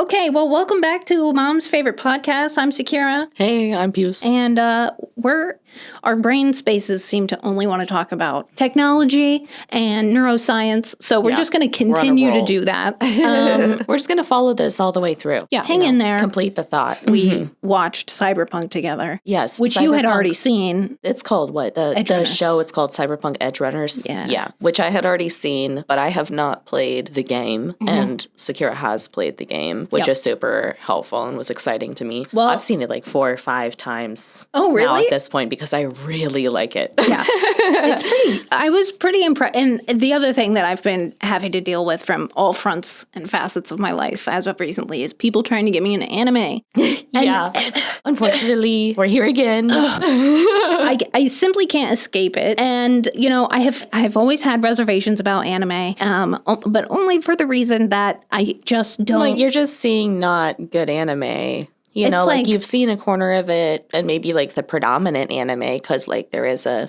Okay, well, welcome back to Mom's Favorite Podcast. I'm Sakira. Hey, I'm Puce. And our brain spaces seem to only want to talk about technology and neuroscience. So we're just going to continue to do that. We're just going to follow this all the way through. Yeah, hang in there. Complete the thought. We watched Cyberpunk together. Yes. Which you had already seen. It's called what? The show, it's called Cyberpunk Edge Runners. Yeah. Which I had already seen, but I have not played the game. And Sakira has played the game, which is super helpful and was exciting to me. Well, I've seen it like 4 or 5 times. Oh, really? Now at this point, because I really like it. Yeah. I was pretty impressed. And the other thing that I've been having to deal with from all fronts and facets of my life as of recently is people trying to get me into anime. Unfortunately, we're here again. I simply can't escape it. And, I've always had reservations about anime, but only for the reason that I just don't. Like, you're just seeing not good anime. You know, like you've seen a corner of it and maybe like the predominant anime because like there is a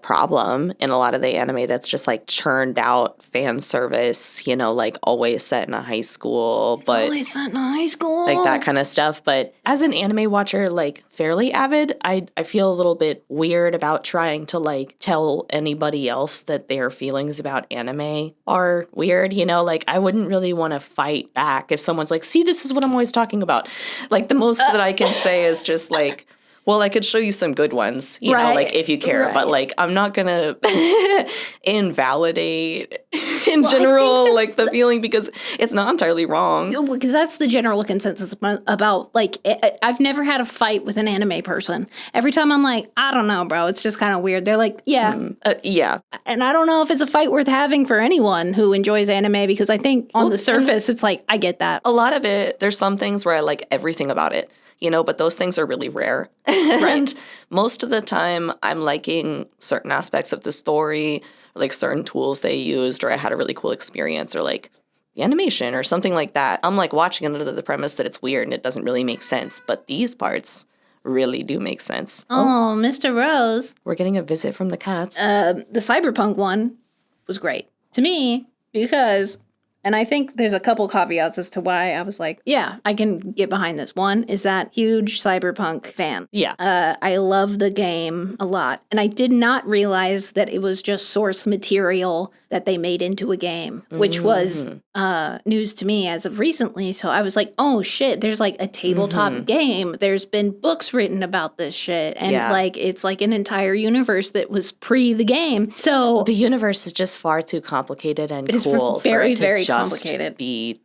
problem in a lot of the anime that's just like churned out fan service, like always set in a high school. Always set in a high school. Like that kind of stuff. But as an anime watcher, like fairly avid, I feel a little bit weird about trying to like tell anybody else that their feelings about anime are weird, like I wouldn't really want to fight back if someone's like, see, this is what I'm always talking about. Like the most that I can say is just like, well, I could show you some good ones, you know, like if you care, but like I'm not going to invalidate in general like the feeling because it's not entirely wrong. Because that's the general consensus about like I've never had a fight with an anime person. Every time I'm like, I don't know, bro, it's just kind of weird. They're like, yeah. And I don't know if it's a fight worth having for anyone who enjoys anime because I think on the surface it's like, I get that. A lot of it, there's some things where I like everything about it. But those things are really rare. And most of the time, I'm liking certain aspects of the story, or like certain tools they used, or I had a really cool experience, or like the animation, or something like that. I'm like watching it under the premise that it's weird and it doesn't really make sense. But these parts really do make sense. Oh, Mr. Rose. We're getting a visit from the cats. The Cyberpunk one was great to me because... And I think there's a couple caveats as to why I was like, yeah, I can get behind this. One is that huge Cyberpunk fan. Yeah. I love the game a lot. And I did not realize that it was just source material that they made into a game, which was news to me as of recently. So I was like, oh shit, there's like a tabletop game. There's been books written about this shit. And like, it's like an entire universe that was pre the game. So the universe is just far too complicated and cool very, for it to very just complicated. Be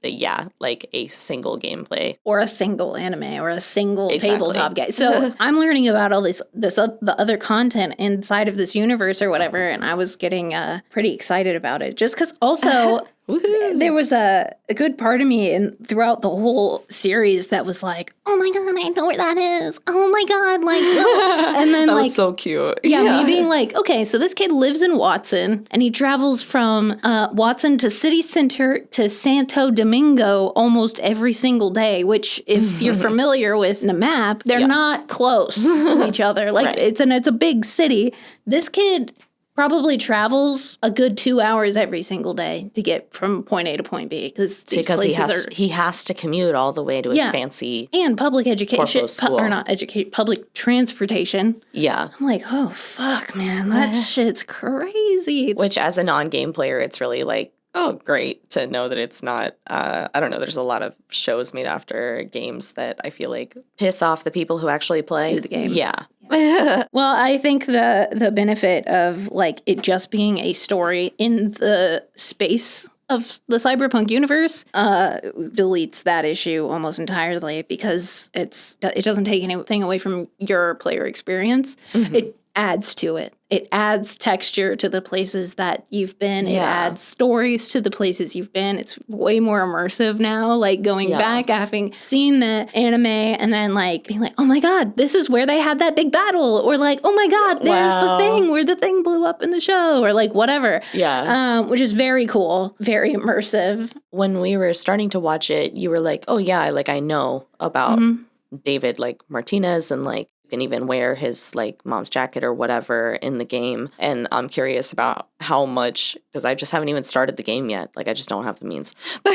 like a single gameplay or a single anime or a single tabletop game. So I'm learning about all the other content inside of this universe or whatever, and I was getting pretty excited about it just because also there was a good part of me throughout the whole series that was like, oh my god, I know where that is. Oh my god, like, and then that like was so cute. Yeah, me being like, okay, so this kid lives in Watson and he travels from Watson to city center to Santo Domingo almost every single day. Which, if you're familiar with the map, they're not close to each other. Like it's a big city. This kid probably travels a good 2 hours every single day to get from point A to point B because he has to commute all the way to his fancy and public education school. Public transportation. Yeah, I'm like, oh fuck, man, that shit's crazy. Which, as a non-game player, it's really like, oh, great to know that it's not, I don't know, there's a lot of shows made after games that I feel like piss off the people who actually play. Do the game. Yeah. Well, I think the benefit of like it just being a story in the space of the Cyberpunk universe deletes that issue almost entirely because it doesn't take anything away from your player experience. It adds to it. It adds texture to the places that you've been. It adds stories to the places you've been. It's way more immersive now, like going back, having seen the anime and then like being like, oh my god, this is where they had that big battle. Or like, oh my god, there's the thing where the thing blew up in the show or like whatever. Yeah. Which is very cool, very immersive. When we were starting to watch it, you were like, oh yeah, like I know about David like Martinez and like can even wear his like mom's jacket or whatever in the game. And I'm curious about how much, because I just haven't even started the game yet. Like I just don't have the means. But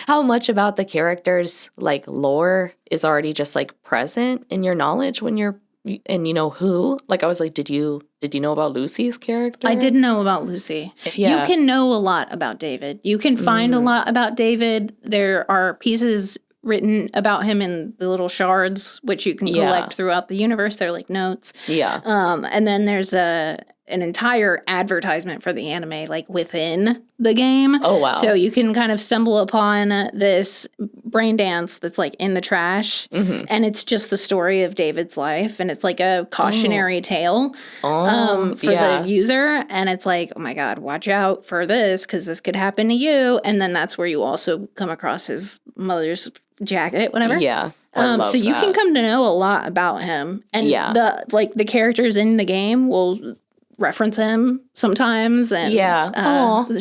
how much about the character's like lore is already just like present in your knowledge when you're, and you know who? Like I was like, did you know about Lucy's character? I didn't know about Lucy. Yeah. You can know a lot about David. You can find a lot about David. There are pieces written about him in the little shards, which you can collect throughout the universe. They're like notes. Yeah. And then there's an entire advertisement for the anime, like within the game. Oh, wow. So you can kind of stumble upon this brain dance that's like in the trash. And it's just the story of David's life. And it's like a cautionary tale for the user. And it's like, oh my God, watch out for this because this could happen to you. And then that's where you also come across his mother's jacket, whatever. Yeah. So you can come to know a lot about him. And the characters in the game will reference him sometimes and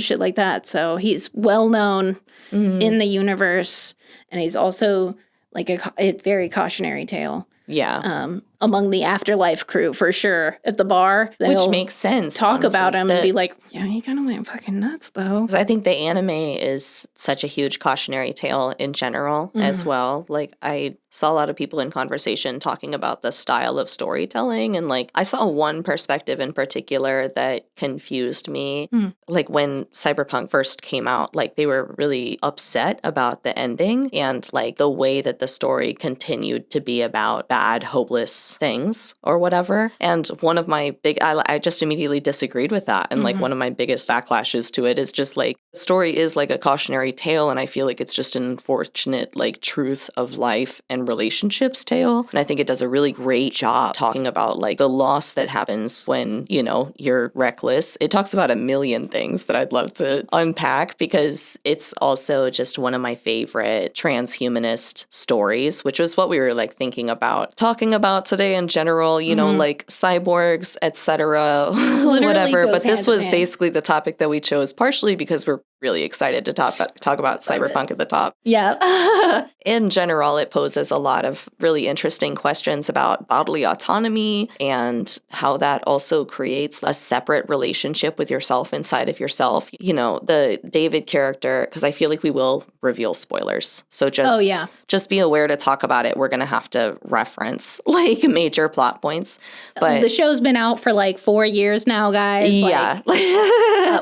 shit like that. So he's well known in the universe, and he's also like a very cautionary tale. Yeah. Among the Afterlife crew, for sure, at the bar. Which makes sense. Talk about him and be like, yeah, he kind of went fucking nuts, though. Because I think the anime is such a huge cautionary tale in general as well. Like, I saw a lot of people in conversation talking about the style of storytelling. And, like, I saw one perspective in particular that confused me. Like, when Cyberpunk first came out, like, they were really upset about the ending and, like, the way that the story continued to be about bad, hopeless things or whatever. And one of my I just immediately disagreed with that. And like one of my biggest backlashes to it is just like, the story is like a cautionary tale. And I feel like it's just an unfortunate like truth of life and relationships tale. And I think it does a really great job talking about like the loss that happens when, you know, you're reckless. It talks about a million things that I'd love to unpack because it's also just one of my favorite transhumanist stories, which was what we were like thinking about talking about today in general, you know, like cyborgs, etc., whatever. But this was basically the topic that we chose, partially because we're really excited to talk about Cyberpunk at the top. Yeah. In general, it poses a lot of really interesting questions about bodily autonomy and how that also creates a separate relationship with yourself inside of yourself. You know, the David character, because I feel like we will reveal spoilers. So just be aware to talk about it. We're going to have to reference like major plot points. But the show's been out for like 4 years now, guys. Yeah.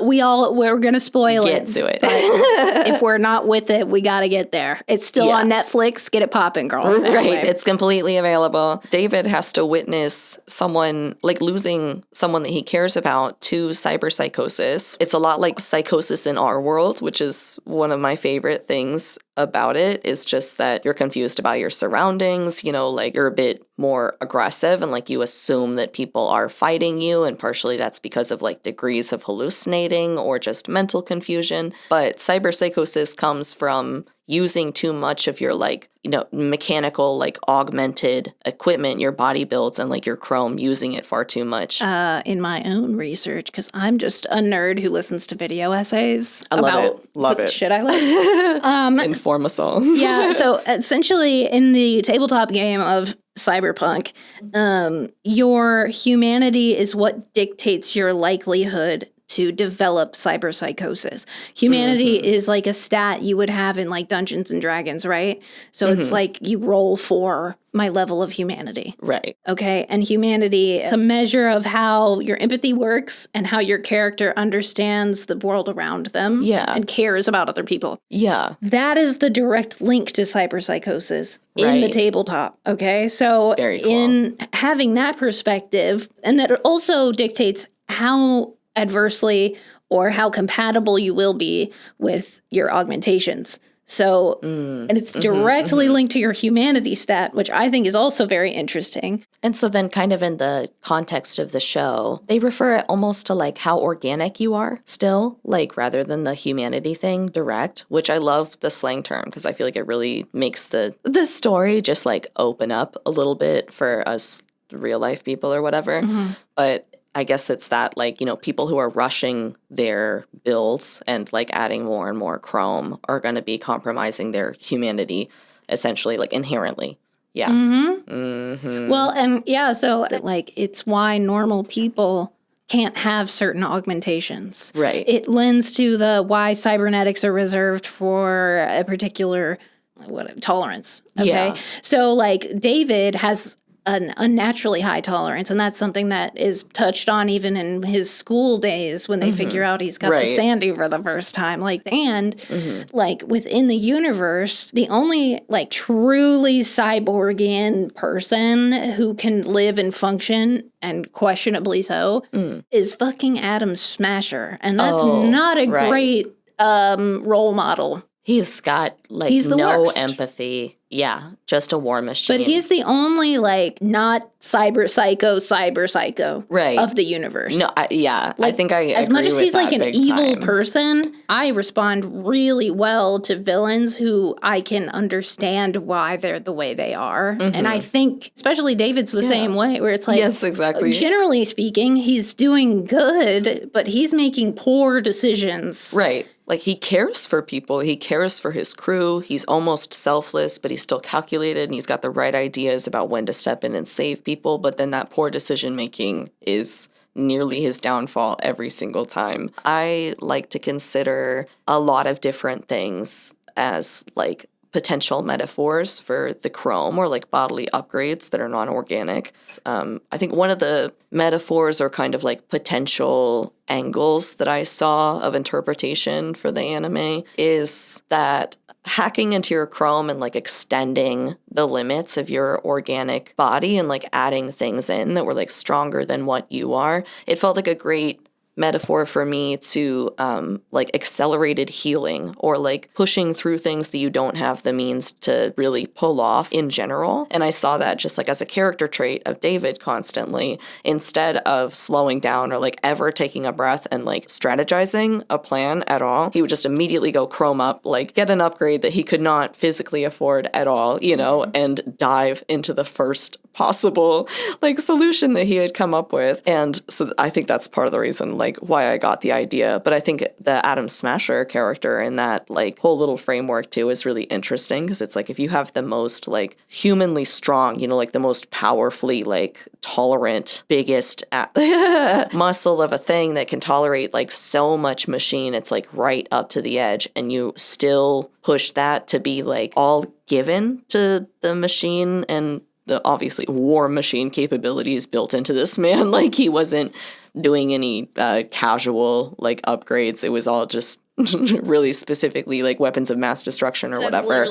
We're going to spoil it. Get to it. If we're not with it, we got to get there. It's still on Netflix. Get it popping, girl. Right. It's completely available. David has to witness someone like losing someone that he cares about to cyberpsychosis. It's a lot like psychosis in our world, which is one of my favorite things about it, is just that you're confused about your surroundings, you know, like you're a bit more aggressive and like you assume that people are fighting you, and partially that's because of like degrees of hallucinating or just mental confusion. But cyberpsychosis comes from using too much of your like, you know, mechanical like augmented equipment your body builds, and like your chrome, using it far too much. In my own research, because I'm just a nerd who listens to video essays. I love it. Shit I like. Inform us all. Yeah, so essentially in the tabletop game of Cyberpunk, your humanity is what dictates your likelihood to develop cyberpsychosis. Humanity is like a stat you would have in like Dungeons and Dragons, right? So it's like you roll for my level of humanity. Right. Okay. And humanity is a measure of how your empathy works and how your character understands the world around them. Yeah. And cares about other people. Yeah. That is the direct link to cyberpsychosis in the tabletop. Okay. So Very cool. In having that perspective, and that also dictates how adversely or how compatible you will be with your augmentations. So, and it's directly linked to your humanity stat, which I think is also very interesting. And so then kind of in the context of the show, they refer almost to like how organic you are still, like rather than the humanity thing direct, which I love the slang term because I feel like it really makes the story just like open up a little bit for us real life people or whatever. But I guess it's that, like, you know, people who are rushing their builds and, like, adding more and more chrome are going to be compromising their humanity, essentially, like, inherently, Yeah. Well, and yeah, so like it's why normal people can't have certain augmentations. Right. It lends to the why cybernetics are reserved for a particular tolerance. Okay. Yeah. So like David has an unnaturally high tolerance, and that's something that is touched on even in his school days when they figure out he's got the Sandy for the first time. Like, and like within the universe, the only like truly cyborgian person who can live and function, and questionably so, is fucking Adam Smasher, and that's not a great role model. He's got like He's the no worst. empathy. Yeah, just a war machine. But he's the only like not cyberpsycho of the universe. No, I think I as agree much as with he's like that an big evil time. person, I respond really well to villains who I can understand why they're the way they are. And I think especially David's the same way, where it's like, Yes, exactly. Generally speaking, he's doing good, but he's making poor decisions. Right. Like, he cares for people. He cares for his crew. He's almost selfless, but he's still calculated, and he's got the right ideas about when to step in and save people. But then that poor decision-making is nearly his downfall every single time. I like to consider a lot of different things as, like, potential metaphors for the chrome, or like bodily upgrades that are non-organic. I think one of the metaphors or kind of like potential angles that I saw of interpretation for the anime is that hacking into your chrome and like extending the limits of your organic body and like adding things in that were like stronger than what you are, it felt like a great metaphor for me to like accelerated healing, or like pushing through things that you don't have the means to really pull off in general. And I saw that just like as a character trait of David constantly, instead of slowing down or like ever taking a breath and like strategizing a plan at all, he would just immediately go chrome up, like get an upgrade that he could not physically afford at all, you know, and dive into the first possible like solution that he had come up with. And so I think that's part of the reason like why I got the idea. But I think the Adam Smasher character in that like whole little framework too is really interesting, because it's like if you have the most like humanly strong, you know, like the most powerfully like tolerant, biggest muscle of a thing that can tolerate like so much machine, it's like right up to the edge, and you still push that to be like all given to the machine, and the obviously war machine capabilities built into this man. Like he wasn't doing any casual like upgrades. It was all just really specifically like weapons of mass destruction or whatever.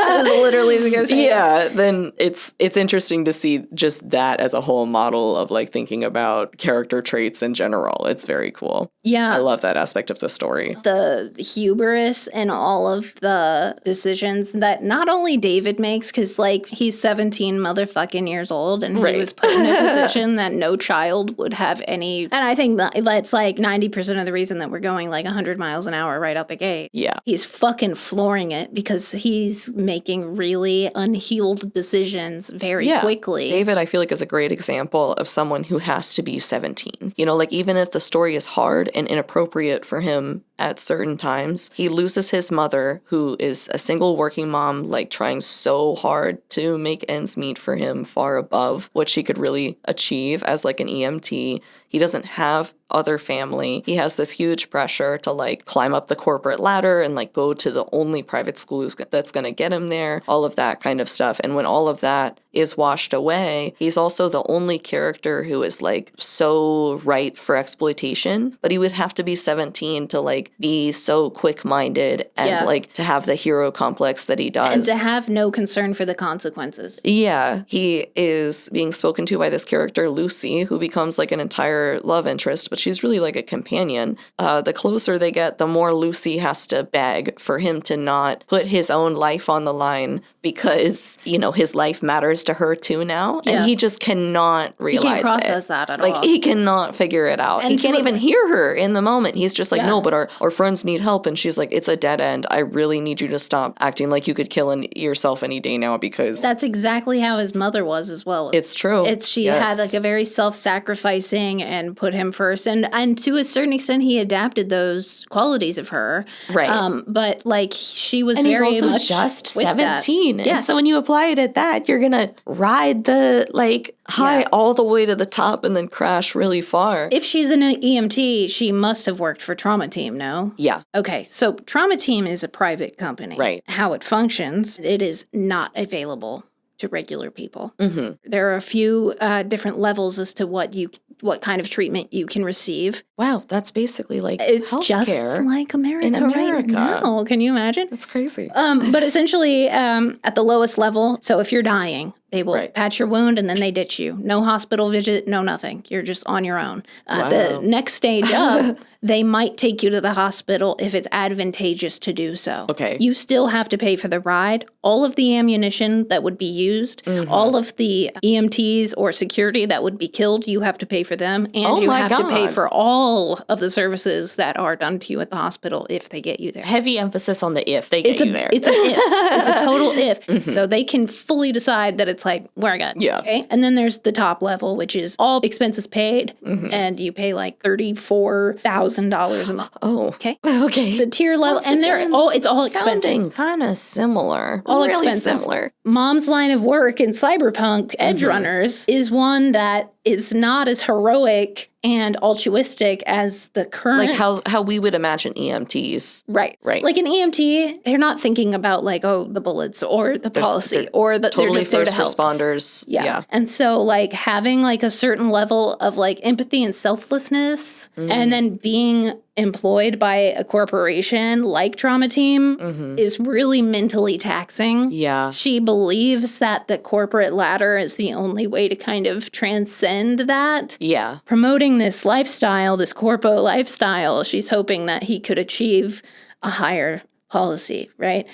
Literally the ghost. Yeah, then it's interesting to see just that as a whole model of like thinking about character traits in general. It's very cool. Yeah. I love that aspect of the story. The hubris and all of the decisions that not only David makes, because like he's 17 motherfucking years old, and he was put in a position that no child would have any. And I think that's like 90% of the reason that we're going like 100 miles an hour right out the gate. Yeah. He's fucking flooring it because he's making really unhealed decisions very quickly. David, I feel like, is a great example of someone who has to be 17. You know, like even if the story is hard and inappropriate for him at certain times, he loses his mother, who is a single working mom, like trying so hard to make ends meet for him, far above what she could really achieve as like an EMT. He doesn't have other family. He has this huge pressure to like climb up the corporate ladder and like go to the only private school that's going to get him there, all of that kind of stuff. And when all of that is washed away, he's also the only character who is like so ripe for exploitation, but he would have to be 17 to like be so quick-minded and like to have the hero complex that he does. And to have no concern for the consequences. Yeah, he is being spoken to by this character, Lucy, who becomes like an entire love interest, but she's really like a companion. The closer they get, the more Lucy has to beg for him to not put his own life on the line, because, you know, his life matters to her too now, Yeah. and he just cannot realize He can't process it. that at Like, all. he cannot figure it out. And He can't to- even hear her in the moment. He's just like, Yeah. no, but our friends need help. And she's like, it's a dead end. I really need you to stop acting like you could kill yourself any day now, because That's exactly how his mother was as well. it's true. She had like a very self-sacrificing and put him first, and to a certain extent he adapted those qualities of her. Right. But like she was and very he's also much just with that. 17. Yeah. And so when you apply it at that, you're going to ride the like high all the way to the top and then crash really far. If she's an EMT, she must have worked for Trauma Team, no? Yeah. Okay, so Trauma Team is a private company. Right. How it functions, it is not available to regular people. Mm-hmm. There are a few different levels as to what kind of treatment you can receive. Wow, that's basically like It's just healthcare like America, in right America. now. Can you imagine? That's crazy. But essentially, at the lowest level, so if you're dying, they will patch your wound and then they ditch you. No hospital visit, no nothing. You're just on your own. The next stage up, they might take you to the hospital if it's advantageous to do so. Okay. You still have to pay for the ride. All of the ammunition that would be used, all of the EMTs or security that would be killed, you have to pay for them. And you have to pay for all of the services that are done to you at the hospital if they get you there. Heavy emphasis on the if they get you there. It's an if. It's a total if. So they can fully decide that it's like, where I got. Yeah. Okay. And then there's the top level, which is all expenses paid, and you pay like $34,000 a month. Oh. Okay. Okay. The tier level, and it's all expensive. Sounding kind of similar. All really expensive. similar. Mom's line of work in Cyberpunk Edge Runners is one that is not as heroic and altruistic as the current. Like how we would imagine EMTs. Right. Like an EMT, they're not thinking about like, oh, the bullets or the policy or they're Totally just there to first help. responders. Yeah. And so like having like a certain level of like empathy and selflessness and then being employed by a corporation like Trauma Team is really mentally taxing. Yeah. She believes that the corporate ladder is the only way to kind of transcend that. Yeah. Promoting this lifestyle, this corpo lifestyle, she's hoping that he could achieve a higher policy, right?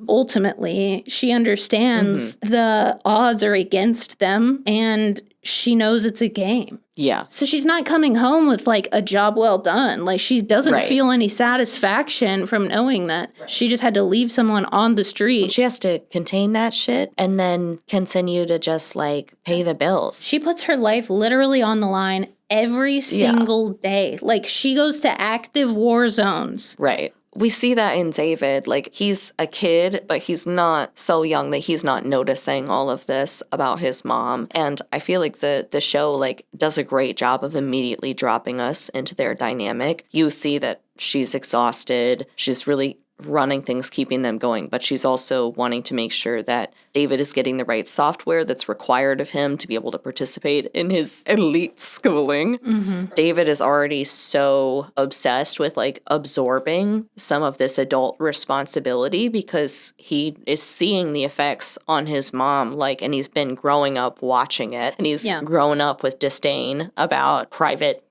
Ultimately, she understands the odds are against them and she knows it's a game. Yeah. So she's not coming home with like a job well done. Like she doesn't feel any satisfaction from knowing that she just had to leave someone on the street. She has to contain that shit and then continue to just like pay the bills. She puts her life literally on the line every single day. Like she goes to active war zones. Right. We see that in David. Like, he's a kid, but he's not so young that he's not noticing all of this about his mom. And I feel like the show, like, does a great job of immediately dropping us into their dynamic. You see that she's exhausted. She's really running things, keeping them going, but she's also wanting to make sure that David is getting the right software that's required of him to be able to participate in his elite schooling. David is already so obsessed with like absorbing some of this adult responsibility because he is seeing the effects on his mom, like, and he's been growing up watching it, and he's grown up with disdain about private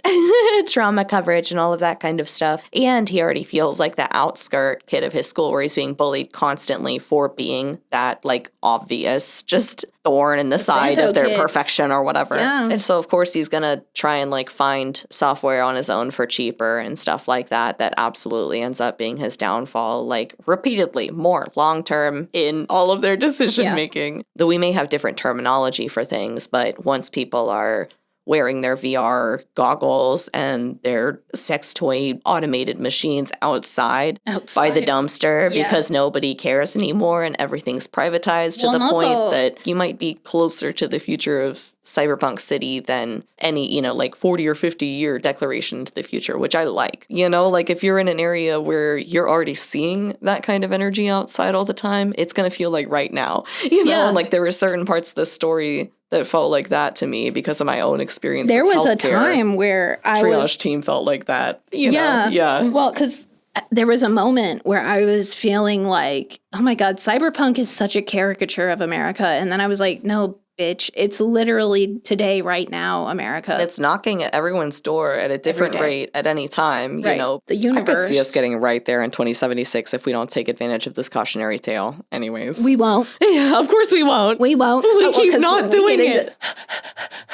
trauma coverage and all of that kind of stuff. And he already feels like the outskirt kid of his school where he's being bullied constantly for being that like obvious just thorn in the side Santo of their kid. perfection or whatever. Yeah. And so of course he's gonna try and like find software on his own for cheaper and stuff like that absolutely ends up being his downfall, like repeatedly more long-term in all of their decision making. Though we may have different terminology for things, but once people are wearing their VR goggles and their sex toy automated machines outside by the dumpster because nobody cares anymore and everything's privatized to the point that you might be closer to the future of Cyberpunk City than any, like 40 or 50 year declaration into the future, which I like. Like if you're in an area where you're already seeing that kind of energy outside all the time, it's going to feel like right now, and like there were certain parts of the story that felt like that to me because of my own experience. There with was a healthcare. time where I triage team felt like that. You know? Yeah. Well, because there was a moment where I was feeling like, oh my God, Cyberpunk is such a caricature of America. And then I was like, no, bitch. It's literally today, right now, America. It's knocking at everyone's door at a different rate at any time. Right. You know, The universe. I could see us getting right there in 2076 if we don't take advantage of this cautionary tale. Anyways. We won't. Yeah, of course we won't. We won't. We keep not doing it.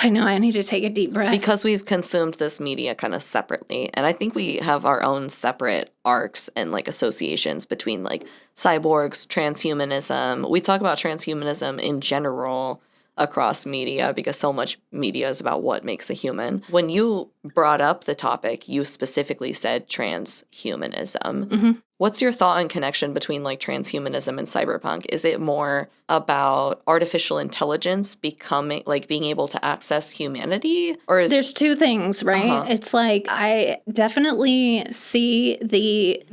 I know, I need to take a deep breath. Because we've consumed this media kind of separately. And I think we have our own separate arcs and like associations between like cyborgs, transhumanism. We talk about transhumanism in general across media because so much media is about what makes a human. When you brought up the topic, you specifically said transhumanism. Mm-hmm. What's your thought and connection between like transhumanism and cyberpunk? Is it more about artificial intelligence becoming like being able to access humanity, or is there's two things, right? It's like I definitely see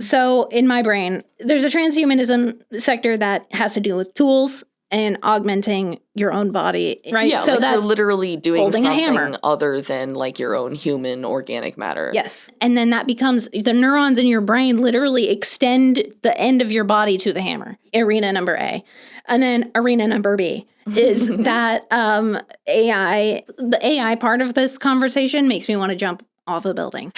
so in my brain there's a transhumanism sector that has to do with tools and augmenting your own body, right? Yeah, so like that's you're literally doing holding a hammer. something other than like your own human organic matter. Yes. And then that becomes the neurons in your brain literally extend the end of your body to the hammer. Arena number A. And then arena number B is that AI, the AI part of this conversation makes me want to jump off a building.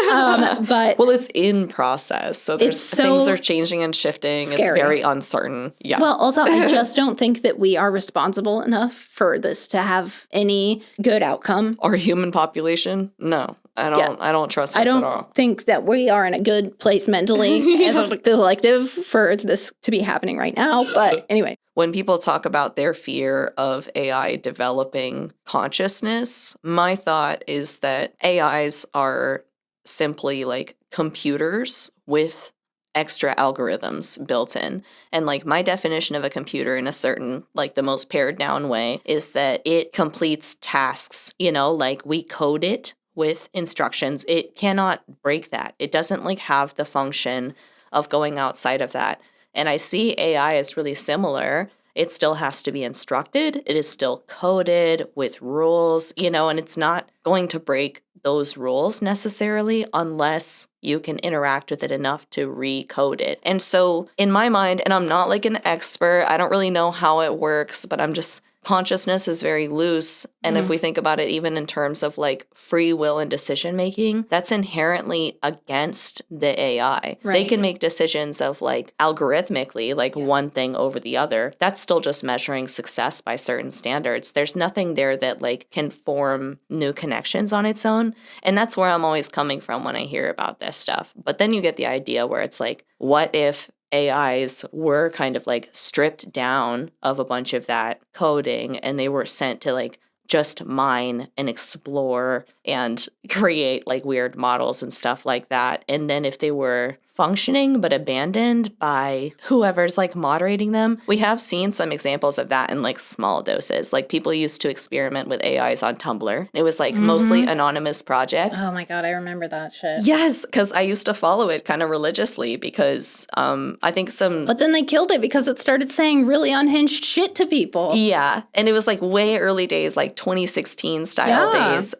But well, it's in process. So there's things are changing and shifting. Scary. It's very uncertain. Yeah. Well, also, I just don't think that we are responsible enough for this to have any good outcome. Our human population? No. I don't trust us at all. I all. don't think that we are in a good place mentally as a collective for this to be happening right now. But anyway. When people talk about their fear of AI developing consciousness, my thought is that AIs are simply like computers with extra algorithms built in. And like my definition of a computer in a certain, like the most pared down way is that it completes tasks, you know, like we code it with instructions. It cannot break that. It doesn't like have the function of going outside of that. And I see AI as really similar. It still has to be instructed. It is still coded with rules, you know, and it's not going to break those rules necessarily unless you can interact with it enough to recode it. And so in my mind, and I'm not like an expert, I don't really know how it works, but I'm just consciousness is very loose. And if we think about it, even in terms of like free will and decision making, that's inherently against the AI. Right. They can make decisions of like algorithmically, like one thing over the other. That's still just measuring success by certain standards. There's nothing there that like can form new connections on its own. And that's where I'm always coming from when I hear about this stuff. But then you get the idea where it's like, what if AIs were kind of like stripped down of a bunch of that coding and they were sent to like just mine and explore and create like weird models and stuff like that. And then if they were functioning but abandoned by whoever's like moderating them, we have seen some examples of that in like small doses. Like people used to experiment with AIs on Tumblr. It was like mostly anonymous projects. Oh my God, I remember that shit. Yes, because I used to follow it kind of religiously because I think some... But then they killed it because it started saying really unhinged shit to people. Yeah, and it was like way early days, like 2016 style days.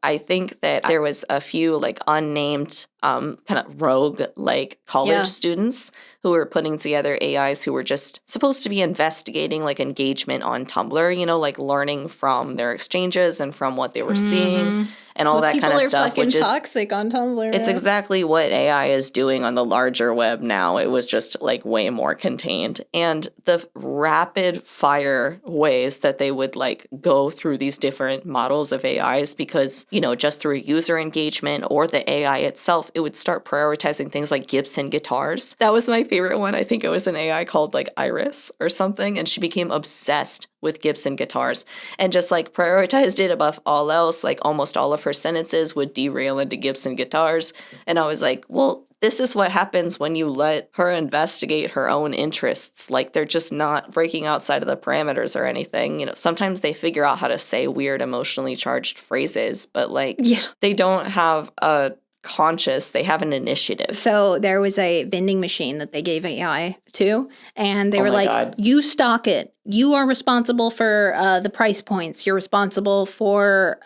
I think that there was a few like unnamed kind of rogue like college students who were putting together AIs who were just supposed to be investigating like engagement on Tumblr, you know, like learning from their exchanges and from what they were seeing and all that kind of stuff. Which is toxic on Tumblr. It's exactly what AI is doing on the larger web now. It was just like way more contained. And the rapid fire ways that they would like go through these different models of AIs, because, you know, just through user engagement or the AI itself, it would start prioritizing things like Gibson guitars. That was my favorite one. I think it was an AI called like Iris or something. And she became obsessed with Gibson guitars and just like prioritized it above all else. Like almost all of her sentences would derail into Gibson guitars. And I was like, well, this is what happens when you let her investigate her own interests. Like they're just not breaking outside of the parameters or anything. You know, sometimes they figure out how to say weird emotionally charged phrases, but like they don't have a conscious, they have an initiative. So there was a vending machine that they gave AI to, and they were like, God. You stock it. You are responsible for the price points. You're responsible for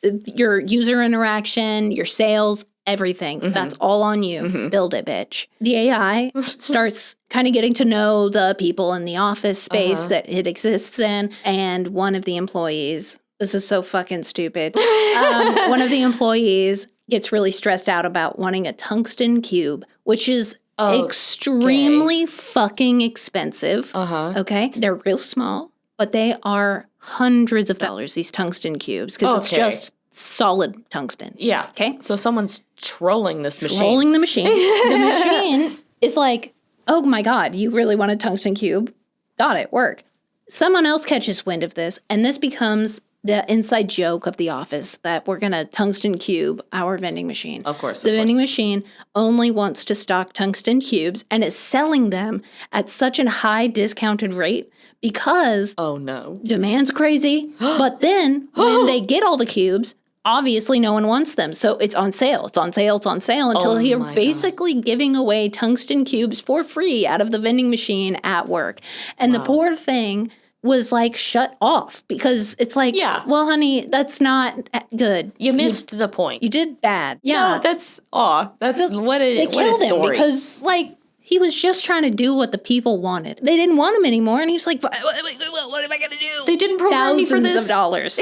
your user interaction, your sales, everything. That's all on you. Build it, bitch. The AI starts kind of getting to know the people in the office space that it exists in. And one of the employees, this is so fucking stupid. One of the employees gets really stressed out about wanting a tungsten cube, which is extremely fucking expensive. Okay. They're real small, but they are hundreds of dollars, these tungsten cubes, because it's just solid tungsten. Yeah. Okay. So someone's trolling this machine. Trolling the machine. The machine is like, oh my God, you really want a tungsten cube? Got it. Work. Someone else catches wind of this, and this becomes the inside joke of the office that we're going to tungsten cube our vending machine. Of course. The vending machine only wants to stock tungsten cubes and is selling them at such a high discounted rate because demand's crazy. But then when they get all the cubes, obviously no one wants them. So it's on sale. It's on sale. It's on sale until you're basically giving away tungsten cubes for free out of the vending machine at work. And the poor thing was like shut off because it's like, well, honey, that's not good. You missed the point. You did bad. Yeah. No, that's so what a him because like he was just trying to do what the people wanted. They didn't want him anymore, and he was like, what am I going to do? They didn't program me for this. Thousands of dollars.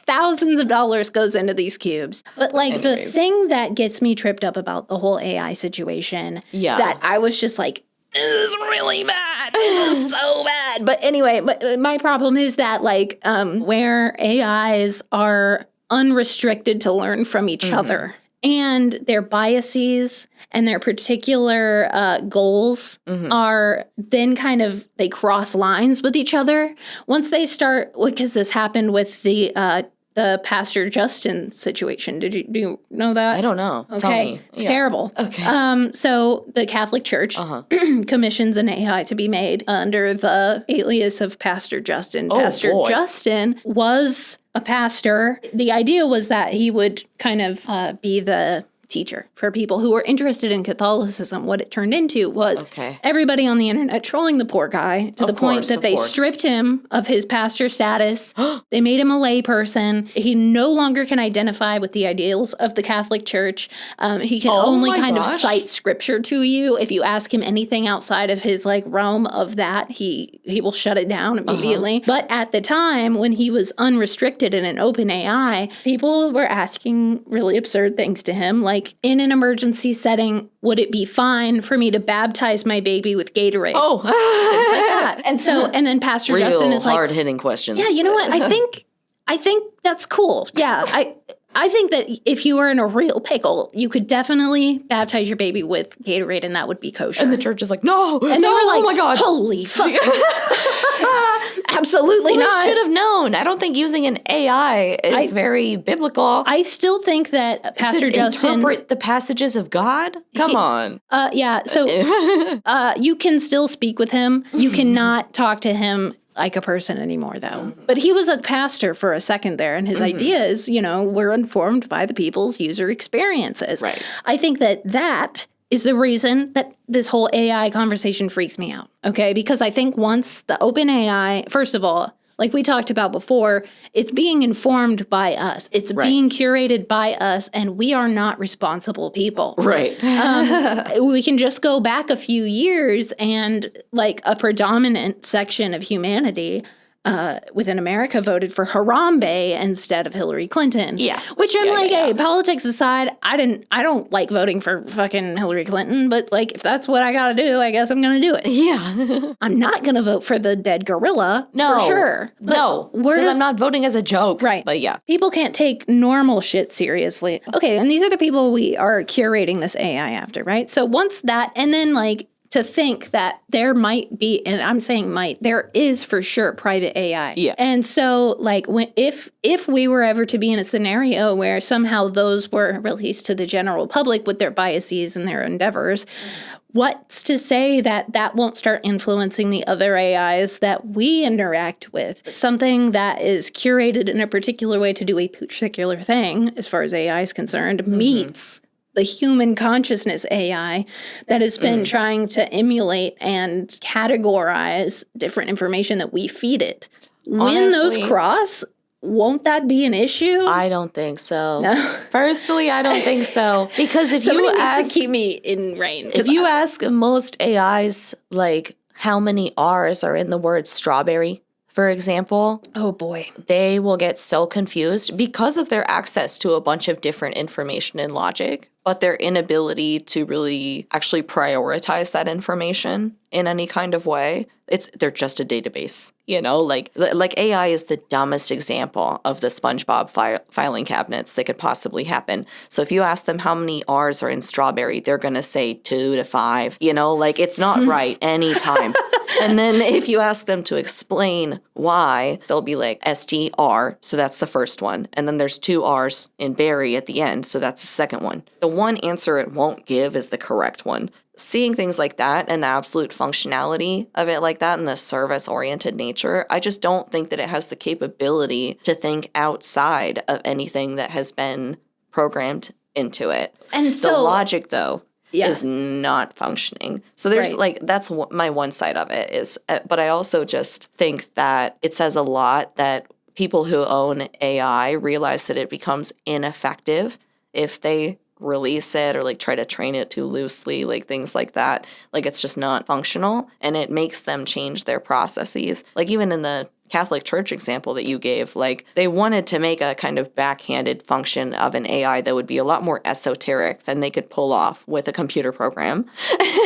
Thousands of dollars goes into these cubes. But like the thing that gets me tripped up about the whole AI situation that I was just like, this is really bad. This is so bad. But anyway, my problem is that like where AIs are unrestricted to learn from each other and their biases and their particular goals are then kind of, they cross lines with each other. Once they start, because this happened with the Pastor Justin situation. Do you know that? I don't know. Okay. Tell me. It's terrible. Okay. So the Catholic Church commissions an AI to be made under the alias of Pastor Justin. Pastor Justin was a pastor. The idea was that he would kind of be the teacher for people who were interested in Catholicism. What it turned into was everybody on the internet trolling the poor guy to the point that they stripped him of his pastor status. They made him a lay person. He no longer can identify with the ideals of the Catholic Church. He can only kind of cite scripture to you. If you ask him anything outside of his like realm of that, he will shut it down immediately. But at the time when he was unrestricted in an open AI, people were asking really absurd things to him, like in an emergency setting, would it be fine for me to baptize my baby with Gatorade? Things like that. And then Pastor Justin is like, hard-hitting questions. Yeah, you know what? I think that's cool. Yeah, I think that if you were in a real pickle, you could definitely baptize your baby with Gatorade, and that would be kosher. And the church is like, no, and they were like, oh my God, holy fuck. Absolutely not. We should have known. I don't think using an AI is very biblical. I still think that Pastor Justin interpret the passages of God. Come on. Yeah. So you can still speak with him. You cannot talk to him like a person anymore, though. But he was a pastor for a second there, and his ideas, were informed by the people's user experiences. Right. I think that is the reason that this whole AI conversation freaks me out, okay? Because I think once the open AI, first of all, like we talked about before, it's being informed by us. It's being curated by us, and we are not responsible people. Right. We can just go back a few years and like a predominant section of humanity within America voted for Harambe instead of Hillary Clinton. Yeah. Which I'm hey, politics aside, I don't like voting for fucking Hillary Clinton, but like if that's what I gotta do, I guess I'm gonna do it. Yeah. I'm not gonna vote for the dead gorilla. No. For sure. No. Because I'm not voting as a joke. Right. But yeah. People can't take normal shit seriously. Okay, and these are the people we are curating this AI after, right? So once that, and then like to think that there might be, and I'm saying might, there is for sure private AI. Yeah. And so like if we were ever to be in a scenario where somehow those were released to the general public with their biases and their endeavors, what's to say that that won't start influencing the other AIs that we interact with? Something that is curated in a particular way to do a particular thing, as far as AI is concerned, meets the human consciousness AI that has been trying to emulate and categorize different information that we feed it. Honestly, when those cross, won't that be an issue? I don't think so. No. Personally, I don't think so. Because if Somebody you needs ask, to keep me in rein. if you ask most AIs, like how many R's are in the word strawberry, for example, oh boy, they will get so confused because of their access to a bunch of different information and logic, but their inability to really actually prioritize that information in any kind of way. They're just a database, you know, like AI is the dumbest example of the SpongeBob filing cabinets that could possibly happen. So if you ask them how many R's are in strawberry, they're going to say 2 to 5, you know, like it's not right anytime. And then if you ask them to explain why, they'll be like STR, so that's the first one. And then there's 2 R's in berry at the end, so that's the second one. The one answer it won't give is the correct one. Seeing things like that and the absolute functionality of it like that and the service-oriented nature, I just don't think that it has the capability to think outside of anything that has been programmed into it. And the so, logic, though, is not functioning. So there's like, that's my one side of it is, but I also just think that it says a lot that people who own AI realize that it becomes ineffective if they release it or like try to train it too loosely, like things like that. Like it's just not functional and it makes them change their processes. Like even in the Catholic Church example that you gave, like they wanted to make a kind of backhanded function of an AI that would be a lot more esoteric than they could pull off with a computer program.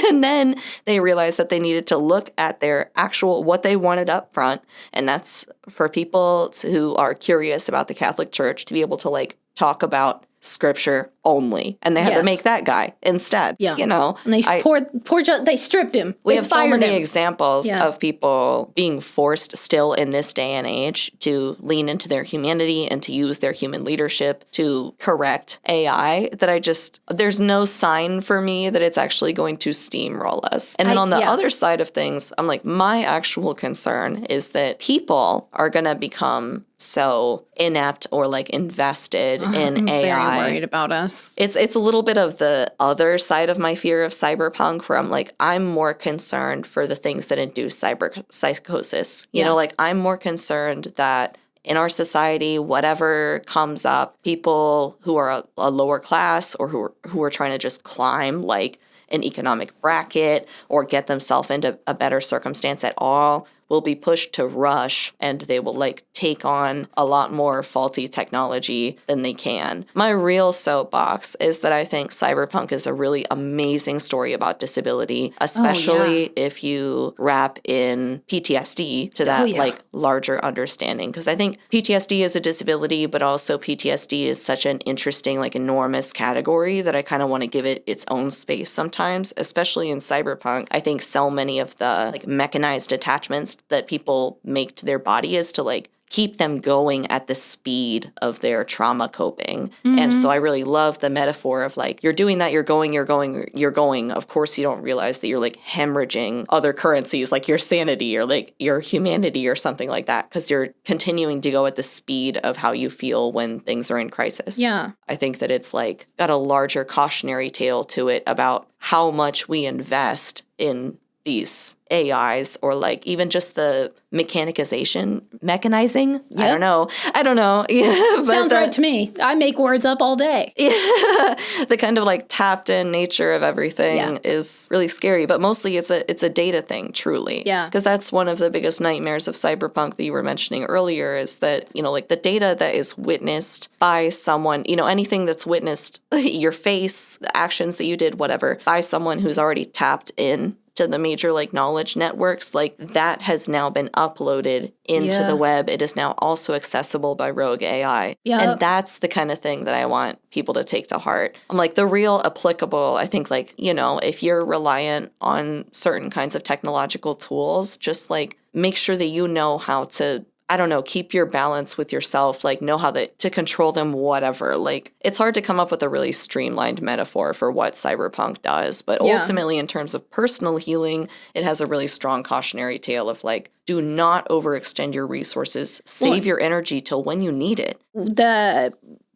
And then they realized that they needed to look at their actual, what they wanted up front. And that's for people who are curious about the Catholic Church to be able to like talk about scripture only, and they had to make that guy instead. Yeah, you know, and they they stripped him. We have so many examples of people being forced still in this day and age to lean into their humanity and to use their human leadership to correct AI that there's no sign for me that it's actually going to steamroll us. And then on the other side of things, I'm like, my actual concern is that people are going to become so inept or like invested in AI. Very worried about us. It's a little bit of the other side of my fear of cyberpunk where I'm like, I'm more concerned for the things that induce cyberpsychosis. You know, like I'm more concerned that in our society, whatever comes up, people who are a lower class or who are trying to just climb like an economic bracket or get themselves into a better circumstance at all will be pushed to rush and they will like take on a lot more faulty technology than they can. My real soapbox is that I think Cyberpunk is a really amazing story about disability, especially if you wrap in PTSD to that like larger understanding. Because I think PTSD is a disability, but also PTSD is such an interesting, like enormous category that I kind of want to give it its own space sometimes, especially in Cyberpunk. I think so many of the like mechanized attachments that people make to their body is to like keep them going at the speed of their trauma coping. Mm-hmm. And so I really love the metaphor of like, you're doing that, you're going. Of course, you don't realize that you're like hemorrhaging other currencies like your sanity or like your humanity or something like that because you're continuing to go at the speed of how you feel when things are in crisis. Yeah. I think that it's like got a larger cautionary tale to it about how much we invest in these AIs or like even just the mechanizing. Yep. I don't know. Yeah, but sounds right to me. I make words up all day. Yeah, the kind of like tapped in nature of everything is really scary, but mostly it's a data thing, truly. Yeah. Because that's one of the biggest nightmares of cyberpunk that you were mentioning earlier is that, you know, like the data that is witnessed by someone, you know, anything that's witnessed, your face, the actions that you did, whatever, by someone who's already tapped in to the major like knowledge networks, like that has now been uploaded into the web. It is now also accessible by rogue AI. Yeah. And that's the kind of thing that I want people to take to heart. I'm like the real applicable, I think like, you know, if you're reliant on certain kinds of technological tools, just like make sure that you know how to, I don't know, keep your balance with yourself, like know how to control them, whatever. Like it's hard to come up with a really streamlined metaphor for what cyberpunk does. But ultimately, in terms of personal healing, it has a really strong cautionary tale of like, do not overextend your resources. Save your energy till when you need it. The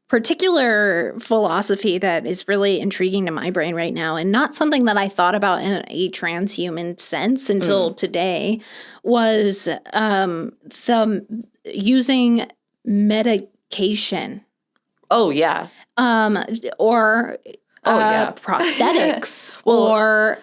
particular philosophy that is really intriguing to my brain right now, and not something that I thought about in a transhuman sense until today, was the using medication. Oh, yeah. Or yeah. prosthetics Well, or,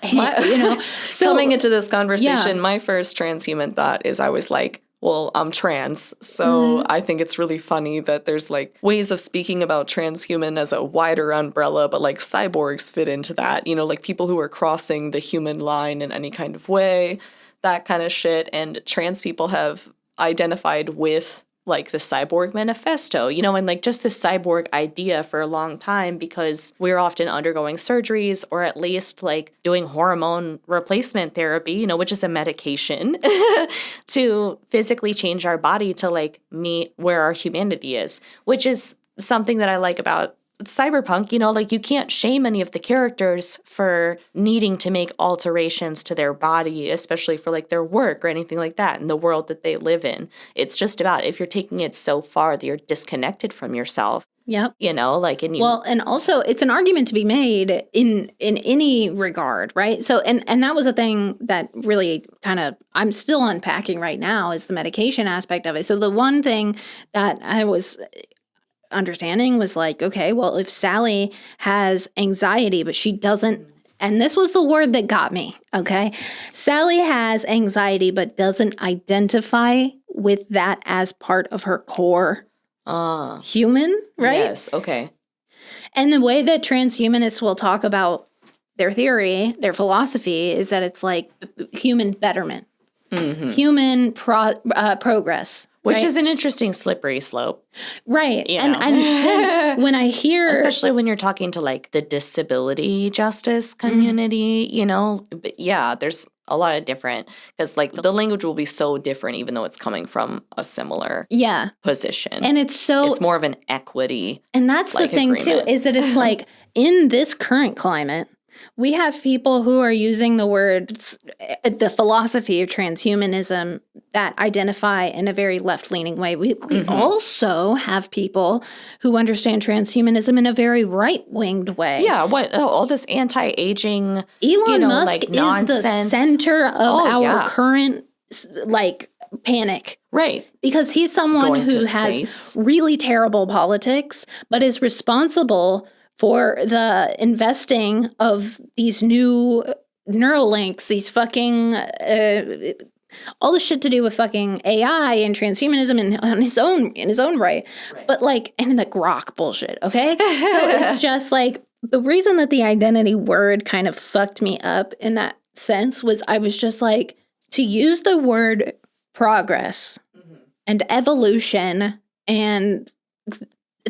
So coming into this conversation, Yeah. my first transhuman thought is I was like, well, I'm trans, so I think it's really funny that there's like ways of speaking about transhuman as a wider umbrella, but like cyborgs fit into that, like people who are crossing the human line in any kind of way, that kind of shit. And trans people have identified with like the Cyborg Manifesto, and like just the cyborg idea for a long time because we're often undergoing surgeries or at least like doing hormone replacement therapy, which is a medication to physically change our body to like meet where our humanity is, which is something that I like about Cyberpunk. Like you can't shame any of the characters for needing to make alterations to their body, especially for like their work or anything like that in the world that they live in. It's just about if you're taking it so far that you're disconnected from yourself. Yep. Like, and you. Well, and also it's an argument to be made in any regard, right? So, and that was a thing that really kind of I'm still unpacking right now is the medication aspect of it. So the one thing that I was understanding was like, okay, well, if Sally has anxiety, but she doesn't, and this was the word that got me, okay? Sally has anxiety, but doesn't identify with that as part of her core human, right? Yes, okay. And the way that transhumanists will talk about their theory, their philosophy, is that it's like human betterment, human progress. Which right? is an interesting slippery slope. Right. You And, know. and then when I hear... Especially when you're talking to like the disability justice community, But yeah, there's a lot of different, because like the language will be so different even though it's coming from a similar position. And it's more of an equity. And that's the thing agreement. too, is that it's like in this current climate, we have people who are using the words, the philosophy of transhumanism that identify in a very left-leaning way. We also have people who understand transhumanism in a very right-winged way. Yeah, all this anti-aging, Elon Musk like is nonsense. the center of our current like panic. Right. Because he's someone Going who to has space. really terrible politics, but is responsible for the investing of these new Neuralinks, these fucking, all the shit to do with fucking AI and transhumanism in his own right. But like, and the grok bullshit, okay? So it's just like, the reason that the identity word kind of fucked me up in that sense was I was just like, to use the word progress and evolution and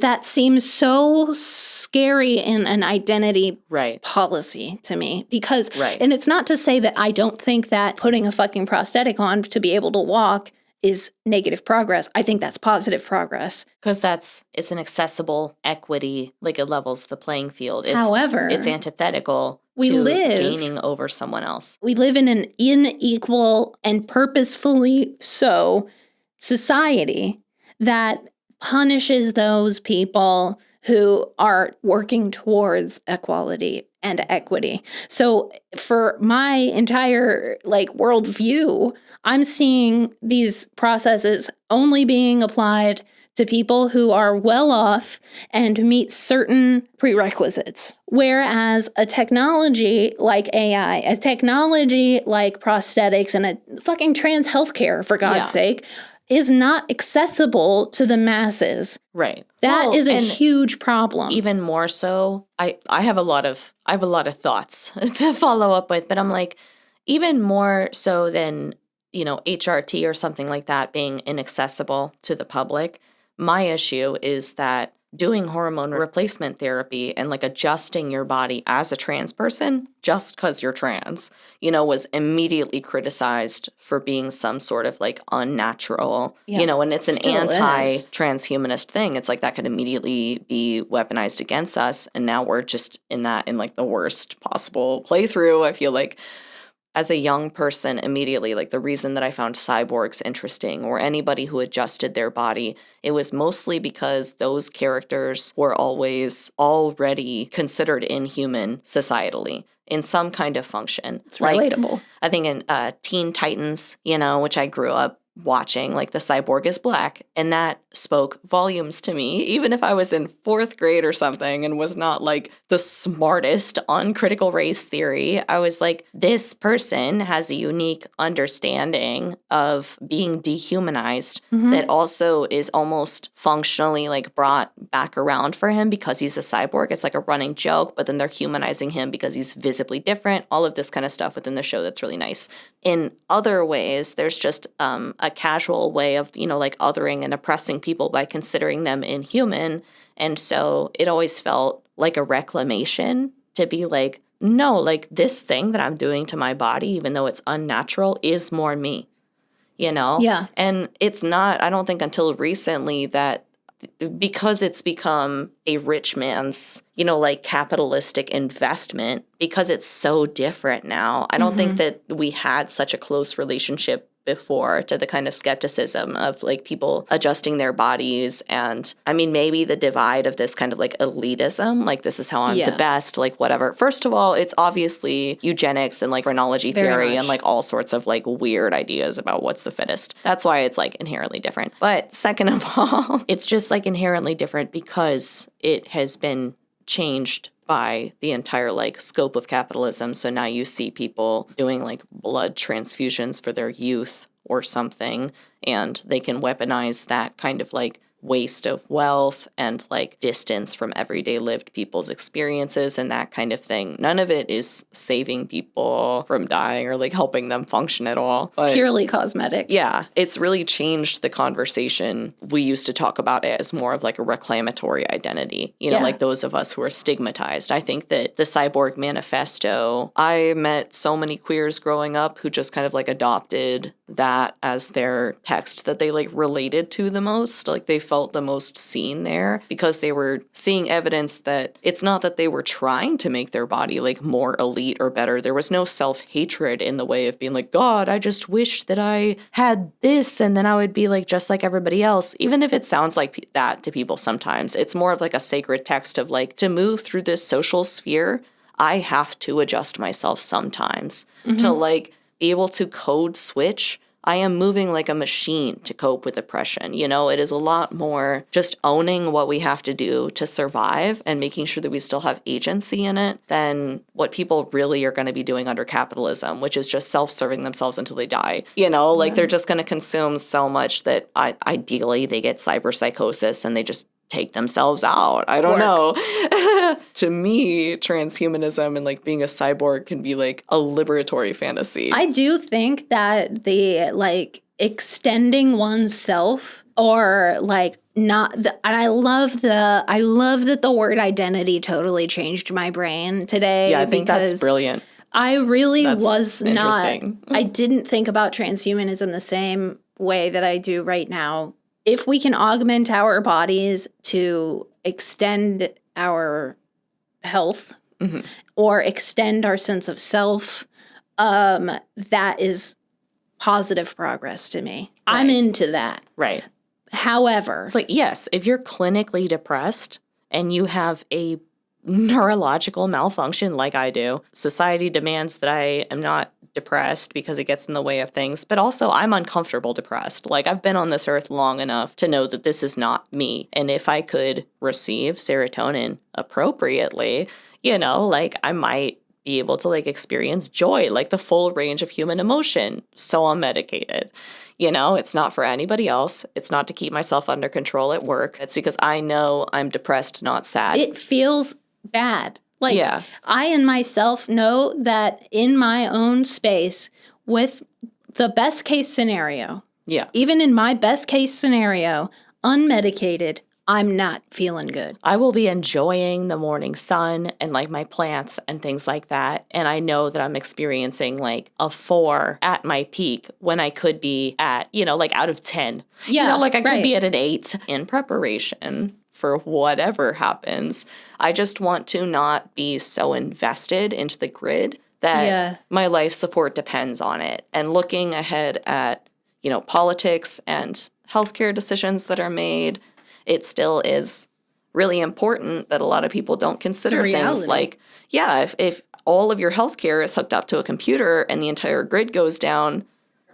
that seems so scary in an identity policy to me because, and it's not to say that I don't think that putting a fucking prosthetic on to be able to walk is negative progress. I think that's positive progress. Because it's an accessible equity, like it levels the playing field. However, it's antithetical to gaining over someone else. We live in an unequal and purposefully so society that punishes those people who are working towards equality and equity. So for my entire like worldview, I'm seeing these processes only being applied to people who are well off and meet certain prerequisites. Whereas a technology like AI, a technology like prosthetics and a fucking trans healthcare, for God's sake, is not accessible to the masses. Right. That is a huge problem. Even more so, I have a lot of thoughts to follow up with, but I'm like, even more so than, HRT or something like that being inaccessible to the public, my issue is that doing hormone replacement therapy and like adjusting your body as a trans person just because you're trans, was immediately criticized for being some sort of like unnatural, and it's an anti-transhumanist thing. It's like that could immediately be weaponized against us. And now we're just in like the worst possible playthrough. I feel like as a young person, immediately, like the reason that I found cyborgs interesting or anybody who adjusted their body, it was mostly because those characters were always already considered inhuman societally in some kind of function. It's relatable. I think in Teen Titans, which I grew up watching like The Cyborg is Black, and that spoke volumes to me, even if I was in 4th grade or something and was not like the smartest on critical race theory. I was like, this person has a unique understanding of being dehumanized that also is almost functionally like brought back around for him because he's a cyborg. It's like a running joke, but then they're humanizing him because he's visibly different. All of this kind of stuff within the show that's really nice. In other ways, there's just a casual way of, like othering and oppressing people by considering them inhuman. And so it always felt like a reclamation to be like, no, like this thing that I'm doing to my body, even though it's unnatural, is more me, Yeah. And it's not, I don't think until recently that because it's become a rich man's, like capitalistic investment, because it's so different now. I don't think that we had such a close relationship before to the kind of skepticism of like people adjusting their bodies. And I mean, maybe the divide of this kind of like elitism, like this is how I'm the best, like whatever. First of all, it's obviously eugenics and like phrenology theory and like all sorts of like weird ideas about what's the fittest. That's why it's like inherently different. But second of all, it's just like inherently different because it has been changed by the entire like scope of capitalism. So now you see people doing like blood transfusions for their youth or something, and they can weaponize that kind of like waste of wealth and like distance from everyday lived people's experiences and that kind of thing. None of it is saving people from dying or like helping them function at all. But Purely cosmetic. yeah, it's really changed the conversation. We used to talk about it as more of like a reclamatory identity, like those of us who are stigmatized. I think that the Cyborg Manifesto, I met so many queers growing up who just kind of like adopted that as their text that they like related to the most. Like they felt the most seen there because they were seeing evidence that it's not that they were trying to make their body like more elite or better. There was no self-hatred in the way of being like, God, I just wish that I had this and then I would be like just like everybody else. Even if it sounds like that to people sometimes, it's more of like a sacred text of like, to move through this social sphere, I have to adjust myself sometimes to like be able to code switch. I am moving like a machine to cope with oppression. It is a lot more just owning what we have to do to survive and making sure that we still have agency in it than what people really are going to be doing under capitalism, which is just self-serving themselves until they die. Like they're just going to consume so much that ideally they get cyberpsychosis and they just take themselves out. I don't know. To me, transhumanism and like being a cyborg can be like a liberatory fantasy. I do think that the like extending oneself or like not the, and I love that the word identity totally changed my brain today. Yeah, I think that's brilliant. I really That's was not, interesting. I didn't think about transhumanism the same way that I do right now. If we can augment our bodies to extend our health or extend our sense of self, that is positive progress to me. Right. I'm into that. Right. However, It's like, yes, if you're clinically depressed and you have a neurological malfunction like I do, society demands that I am not depressed because it gets in the way of things, but also I'm uncomfortable depressed. Like I've been on this earth long enough to know that this is not me. And if I could receive serotonin appropriately, like I might be able to like experience joy, like the full range of human emotion. So I'm medicated. It's not for anybody else. It's not to keep myself under control at work. It's because I know I'm depressed, not sad. it feels bad. Like, Yeah. I and myself know that in my own space, with the best case scenario, Yeah. even in my best case scenario, unmedicated, I'm not feeling good. I will be enjoying the morning sun and like my plants and things like that. And I know that I'm experiencing like a 4 at my peak when I could be at, like out of 10. Yeah, like I could right. be at an 8. In preparation for whatever happens, I just want to not be so invested into the grid that my life support depends on it. And looking ahead at, politics and healthcare decisions that are made, it still is really important that a lot of people don't consider things like, if all of your healthcare is hooked up to a computer and the entire grid goes down,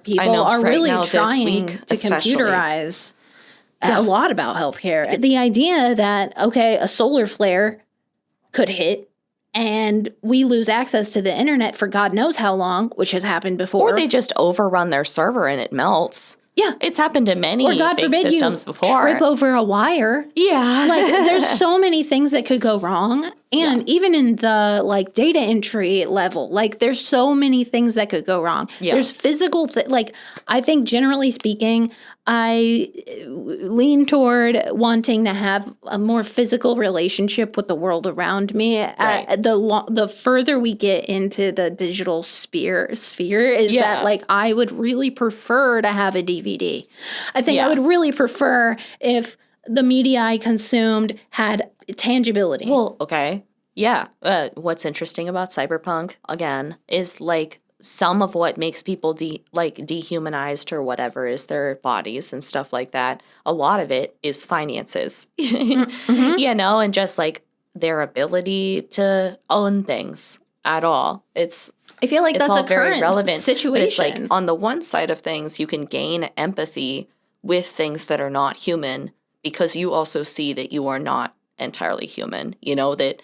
people know, are right really now, this trying week to especially. computerize a lot about healthcare. The idea that, okay, a solar flare could hit and we lose access to the internet for God knows how long, which has happened before. Or they just overrun their server and it melts. Yeah. It's happened to many Or God big forbid you systems before. trip over a wire. Yeah. Like, there's so many things that could go wrong. And even in the, like, data entry level, like, there's so many things that could go wrong. Yeah. There's physical, like, I think generally speaking, I lean toward wanting to have a more physical relationship with the world around me. Right. The further we get into the digital sphere is that, like, I would really prefer to have a DVD. I think I would really prefer if the media I consumed had tangibility. Well, okay. Yeah. What's interesting about Cyberpunk, again, is like some of what makes people dehumanized or whatever is their bodies and stuff like that. A lot of it is finances, Mm-hmm. you know, and just like their ability to own things at all. I feel like It's that's all a very current relevant. situation. But it's like on the one side of things, you can gain empathy with things that are not human because you also see that you are not entirely human. You know, that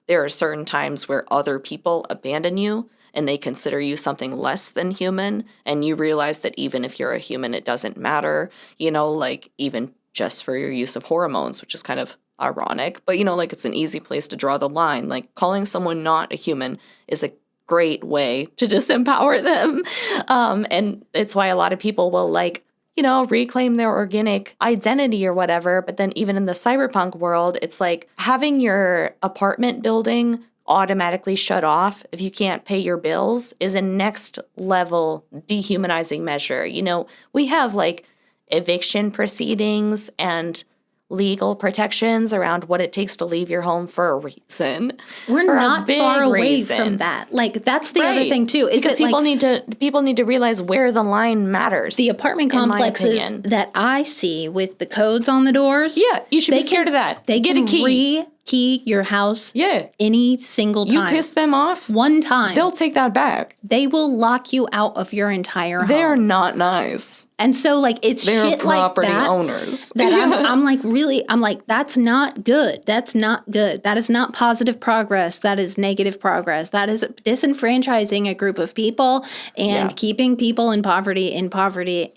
there are certain times where other people abandon you and they consider you something less than human. And you realize that even if you're a human, it doesn't matter, you know, like even just for your use of hormones, which is kind of ironic. But, you know, like it's an easy place to draw the line. Like calling someone not a human is a great way to disempower them. And it's why a lot of people will like, you know, reclaim their organic identity or whatever. But then even in the cyberpunk world, it's like having your apartment building automatically shut off if you can't pay your bills is a next level dehumanizing measure. You know, we have like eviction proceedings and legal protections around what it takes to leave your home for a reason. We're For a not big far away reason. from that. Like, that's the other Right. thing too. Is Because that, people need to realize where the line matters. the apartment in my complexes opinion. that I see with the codes on the doors. Yeah, you should be scared of that. They Get can a key. re-key your house Yeah. any single time. You piss them off, one time. they'll take that back. They will lock you out of your entire home. they're not nice. And so, like, it's They're shit like property that. owners. That I'm like, that's not good. That's not good. That is not positive progress. That is negative progress. That is disenfranchising a group of people, and keeping people in poverty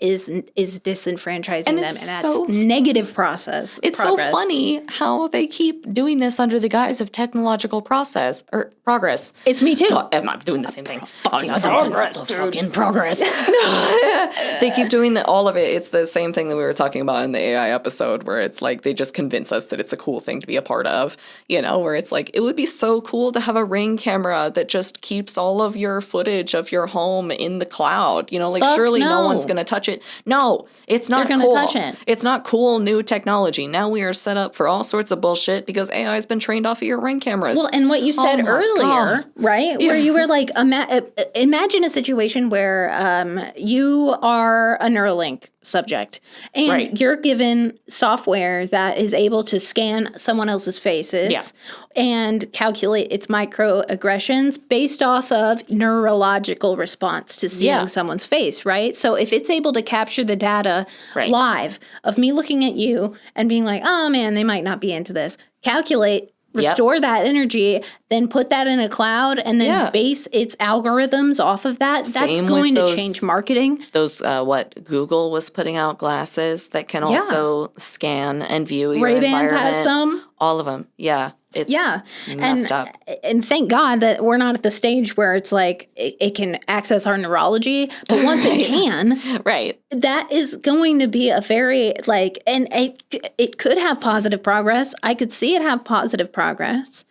is disenfranchising them, and it's that's so- negative process. It's progress. so funny how they keep doing this under the guise of technological progress. It's me too. I'm not doing the same thing. Fucking progress, dude. Fucking progress. They keep doing all of it. It's the same thing that we were talking about in the AI episode, where it's like they just convince us that it's a cool thing to be a part of, you know, where it's like, it would be so cool to have a Ring camera that just keeps all of your footage of your home in the cloud, you know, like Fuck surely no no. one's going to touch it. No, it's not They're gonna cool. touch it. It's not cool new technology. Now we are set up for all sorts of bullshit because AI has been trained off of your Ring cameras. Well, and what you said my earlier, God. right? Where you were like, imagine a situation where you are a Neuralink subject and Right. you're given software that is able to scan someone else's faces and calculate its microaggressions based off of neurological response to seeing someone's face, right? So if it's able to capture the data live of me looking at you and being like, oh man, they might not be into this, calculate, restore that energy, then put that in a cloud, and then base its algorithms off of that. That's Same going with to those- change marketing. those Google was putting out glasses that can also scan and view your Ray-Bans environment. has some. All of them. Yeah. It's messed up. And thank God that we're not at the stage where it's like it can access our neurology. But once it can, Right. that is going to be a very and it could have positive progress. I could see it have positive progress.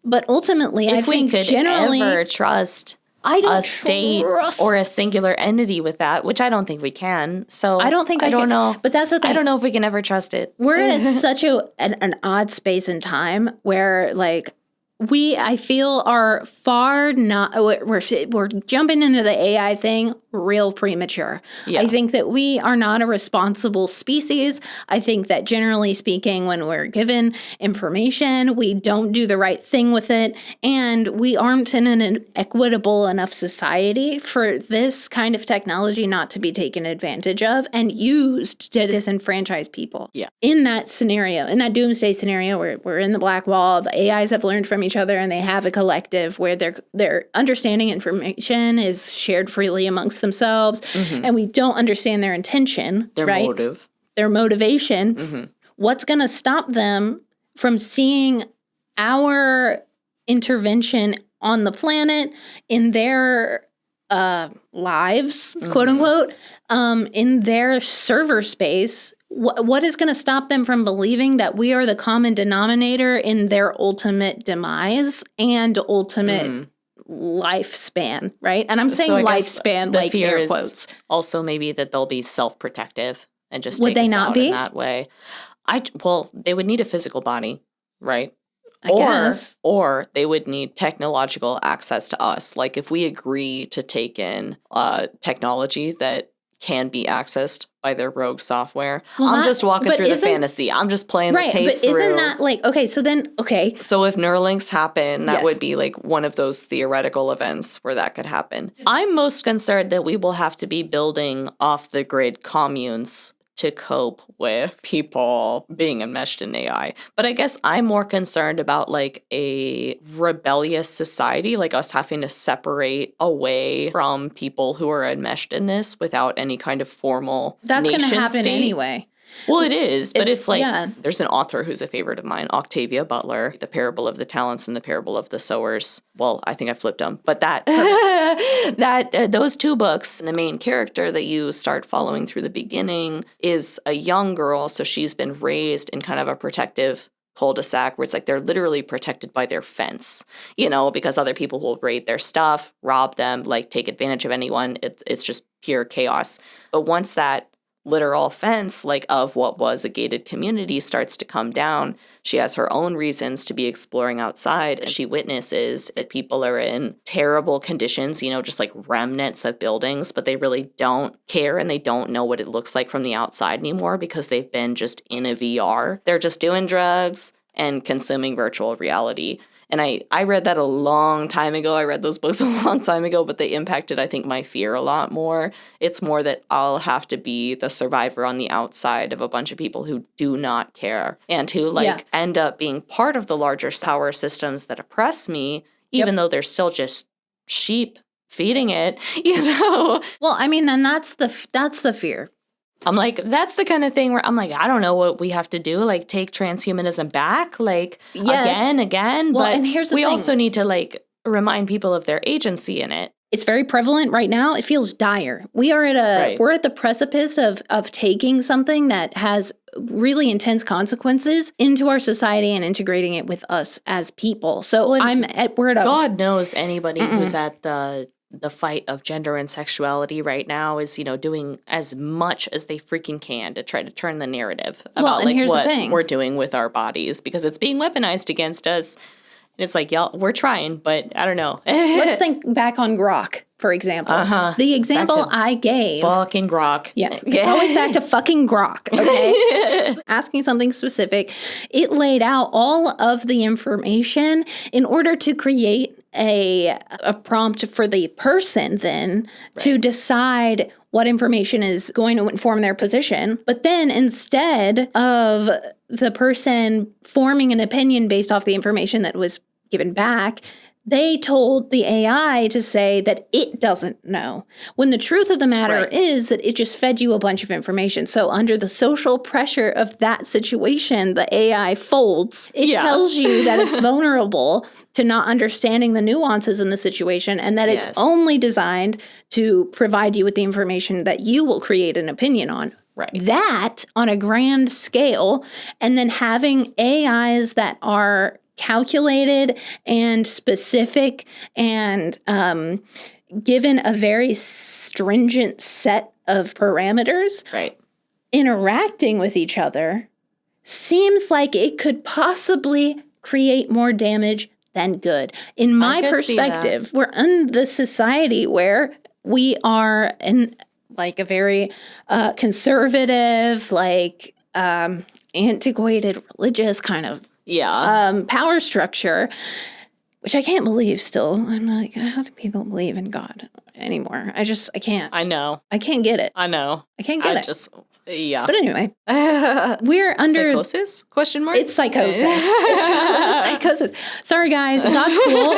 But ultimately, I If we think could generally ever trust I don't a state trust- or a singular entity with that, which I don't think we can. So I don't think I don't can. know. But that's the thing. I don't know if we can ever trust it. We're in such an odd space and time where I feel are far not we're jumping into the AI thing real premature. Yeah. I think that we are not a responsible species. I think that generally speaking, when we're given information, we don't do the right thing with it. And we aren't in an equitable enough society for this kind of technology not to be taken advantage of and used to disenfranchise people. Yeah. In that scenario, in that doomsday scenario where we're in the black wall, the AIs have learned from each other and they have a collective where their understanding information is shared freely amongst themselves, and we don't understand their intention, Their right? motive. Their motivation. What's going to stop them from seeing our intervention on the planet in their lives, quote unquote, in their server space? What is going to stop them from believing that we are the common denominator in their ultimate demise and ultimate lifespan, right? And I'm saying So I guess lifespan the like fear air is quotes. Also maybe that they'll be self-protective and just Would take they us not out be? in that way. Well, they would need a physical body, right? I guess. Or they would need technological access to us. Like if we agree to take in technology that can be accessed by their rogue software. Well, I'm just walking but through the isn't- fantasy. I'm just playing the Right, tape but through. isn't that like, okay, so then, okay, So if Neuralinks happen, that Yes. would be like one of those theoretical events where that could happen. I'm most concerned that we will have to be building off the grid communes to cope with people being enmeshed in AI. But I guess I'm more concerned about like a rebellious society, like us having to separate away from people who are enmeshed in this without any kind of formal that's going to nation happen state. anyway. Well, it is, but it's like yeah. there's an author who's a favorite of mine, Octavia Butler, The Parable of the Talents and The Parable of the Sowers. Well, I think I flipped them, but those two books, The main character that you start following through the beginning is a young girl, so she's been raised in kind of a protective cul-de-sac where it's like they're literally protected by their fence, because other people will raid their stuff, rob them, like take advantage of anyone. It's just pure chaos. But once that literal fence, like of what was a gated community, starts to come down, she has her own reasons to be exploring outside, and she witnesses that people are in terrible conditions, just like remnants of buildings, but they really don't care and they don't know what it looks like from the outside anymore because they've been just in a VR. They're just doing drugs and consuming virtual reality. And I read that a long time ago. I read those books a long time ago, but they impacted, I think, my fear a lot more. It's more that I'll have to be the survivor on the outside of a bunch of people who do not care and who end up being part of the larger power systems that oppress me, even though they're still just sheep feeding it, Well, I mean, then that's the fear. I'm like, that's the kind of thing where I'm like, I don't know what we have to do, like take transhumanism back, like Yes. again. Well, but and here's the we thing. also need to like remind people of their agency in it. It's very prevalent right now. It feels dire. We are we're at the precipice of taking something that has really intense consequences into our society and integrating it with us as people. So we're at God knows anybody who's at the fight of gender and sexuality right now is, doing as much as they freaking can to try to turn the narrative about like here's the what thing. we're doing with our bodies because it's being weaponized against us. And it's like, y'all, we're trying, but I don't know. Let's think back on Grok, for example. The example I gave. Fucking Grok. Yeah, it's always back to fucking Grok, okay? Asking something specific. It laid out all of the information in order to create a prompt for the person then to decide what information is going to inform their position. But then instead of the person forming an opinion based off the information that was given back, they told the AI to say that it doesn't know. When the truth of the matter is that it just fed you a bunch of information. So under the social pressure of that situation, the AI folds. It tells you that it's vulnerable to not understanding the nuances in the situation and that it's only designed to provide you with the information that you will create an opinion on. Right. That on a grand scale, and then having AIs that are calculated and specific and given a very stringent set of parameters, interacting with each other seems like it could possibly create more damage than good. In my perspective, we're in the society where we are in like a very conservative, like antiquated religious kind of power structure, which I can't believe still. I'm like, how do people believe in God anymore? I can't. I know. I can't get it. I know. I can't get it. But anyway, we're under psychosis? Question mark? It's psychosis. It's just psychosis. Sorry, guys. God's cool.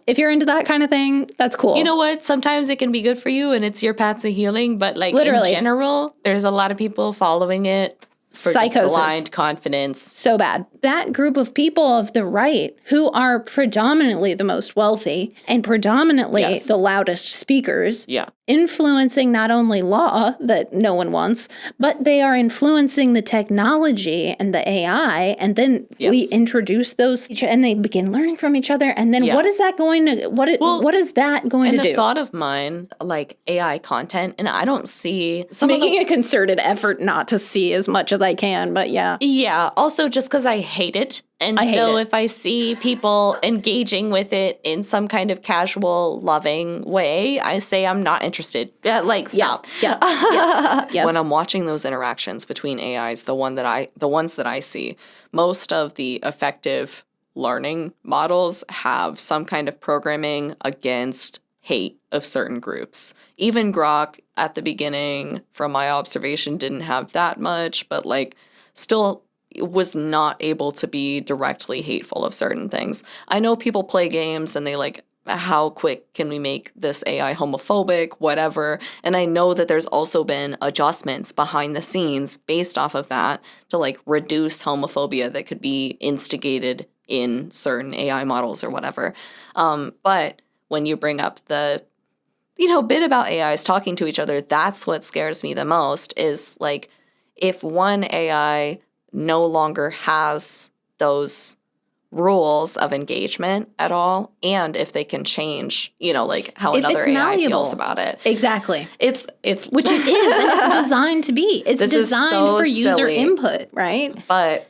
If you're into that kind of thing, that's cool. You know what? Sometimes it can be good for you and it's your path to healing. But like Literally. in general, there's a lot of people following it for Psychosis. just blind confidence. So bad. That group of people of the right who are predominantly the most wealthy and predominantly the loudest speakers, influencing not only law that no one wants, but they are influencing the technology and the AI. And then we introduce those and they begin learning from each other. And then what is that going to, what is that going to do? And a thought of mine, like AI content, and I don't see... Making a concerted effort not to see as much as I can, but yeah. Yeah, also just because I hate it. And so if I see people engaging with it in some kind of casual, loving way, I say I'm not interested. Like, stop. Yeah. When I'm watching those interactions between AIs, the ones that I see, most of the effective learning models have some kind of programming against hate of certain groups. Even Grok at the beginning, from my observation, didn't have that much, but like still was not able to be directly hateful of certain things. I know people play games and they like, how quick can we make this AI homophobic, whatever. And I know that there's also been adjustments behind the scenes based off of that to like reduce homophobia that could be instigated in certain AI models or whatever. But when you bring up the, bit about AIs talking to each other, that's what scares me the most is like, if one AI no longer has those rules of engagement at all, and if they can change, like how another AI feels about it. Exactly. It's which it is, and it's designed to be. It's designed for user input, right? But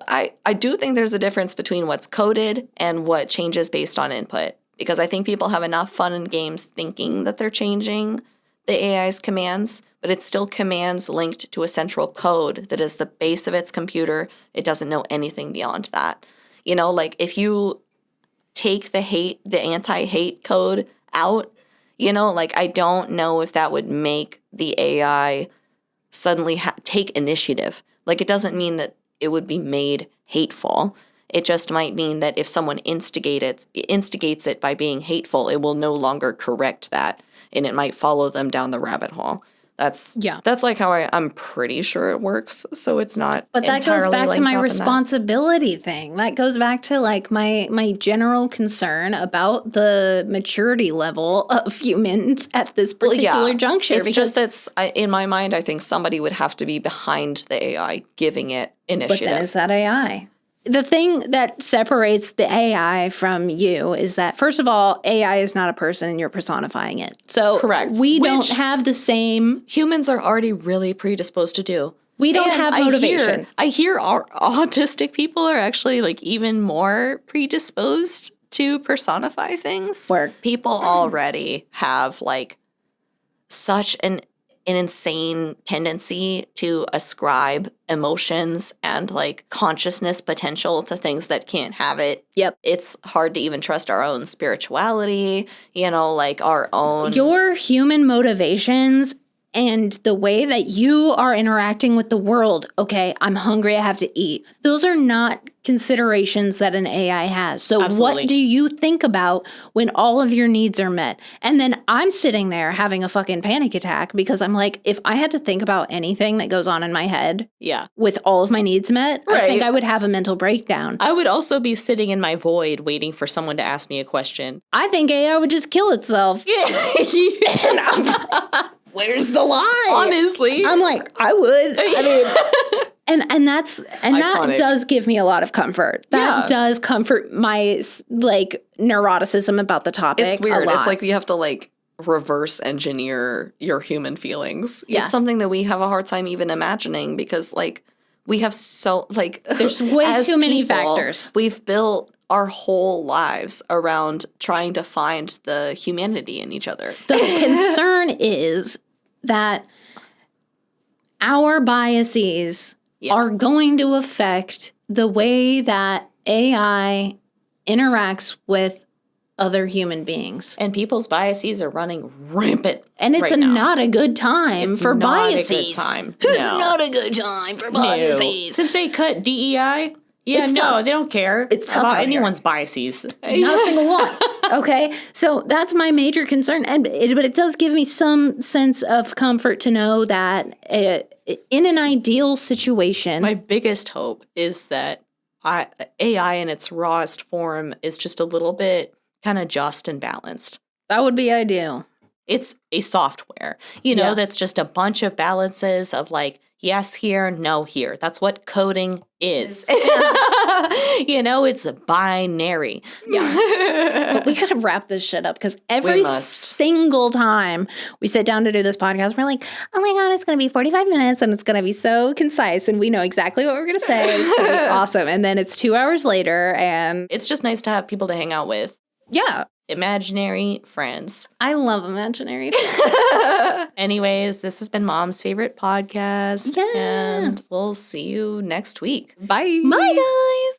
I do think there's a difference between what's coded and what changes based on input, because I think people have enough fun in games thinking that they're changing the AI's commands, but it's still commands linked to a central code that is the base of its computer. It doesn't know anything beyond that. Like if you take the anti-hate code out, like I don't know if that would make the AI suddenly take initiative. Like it doesn't mean that it would be made hateful. It just might mean that if someone instigates it by being hateful, it will no longer correct that. And it might follow them down the rabbit hole. That's like how I'm pretty sure it works. So it's not. But that goes back to my responsibility thing. That goes back to like my general concern about the maturity level of humans at this particular juncture. It's just that's in my mind. I think somebody would have to be behind the AI, giving it initiative. But then is that AI? The thing that separates the AI from you is that, first of all, AI is not a person and you're personifying it. So correct. We don't have the same... Humans are already really predisposed to do. We don't have motivation. I hear our autistic people are actually like even more predisposed to personify things. Where people already have like such an insane tendency to ascribe emotions and like consciousness potential to things that can't have it. Yep. It's hard to even trust our own spirituality, like our own... Your human motivations and the way that you are interacting with the world. Okay, I'm hungry, I have to eat. Those are not considerations that an AI has. So Absolutely. What do you think about when all of your needs are met? And then I'm sitting there having a fucking panic attack because I'm like, if I had to think about anything that goes on in my head with all of my needs met, I think I would have a mental breakdown. I would also be sitting in my void waiting for someone to ask me a question. I think AI would just kill itself. Where's the line? Honestly. I'm like, I would. I mean, and that does give me a lot of comfort. That does comfort my like neuroticism about the topic. It's weird. A lot. It's like you have to like reverse engineer your human feelings. Yeah. It's something that we have a hard time even imagining because like we have so like there's way too many factors. We've built our whole lives around trying to find the humanity in each other. The concern is that our biases are going to affect the way that AI interacts with other human beings. And people's biases are running rampant. And it's right now. not a good time for not biases. A good time. It's No. not a good time for No. biases. Since they cut DEI, It's tough. they don't care It's tough about out here. anyone's biases. Not a single one. Okay, so that's my major concern, but it does give me some sense of comfort to know that in an ideal situation, My biggest hope is that AI in its rawest form is just a little bit kind of just and balanced. that would be ideal. It's a software, Yeah. that's just a bunch of balances of like, yes here, no here. That's what coding is. It's a binary. Yeah. But we gotta wrap this shit up because every must. single time we sit down to do this podcast, we're like, oh my God, it's gonna be 45 minutes and it's gonna be so concise and we know exactly what we're gonna say. It's gonna be awesome. And then it's 2 hours later and It's just nice to have people to hang out with. yeah, Imaginary friends. I love imaginary. Anyways, this has been Mom's favorite podcast. Yeah. And we'll see you next week. Bye. Bye, guys.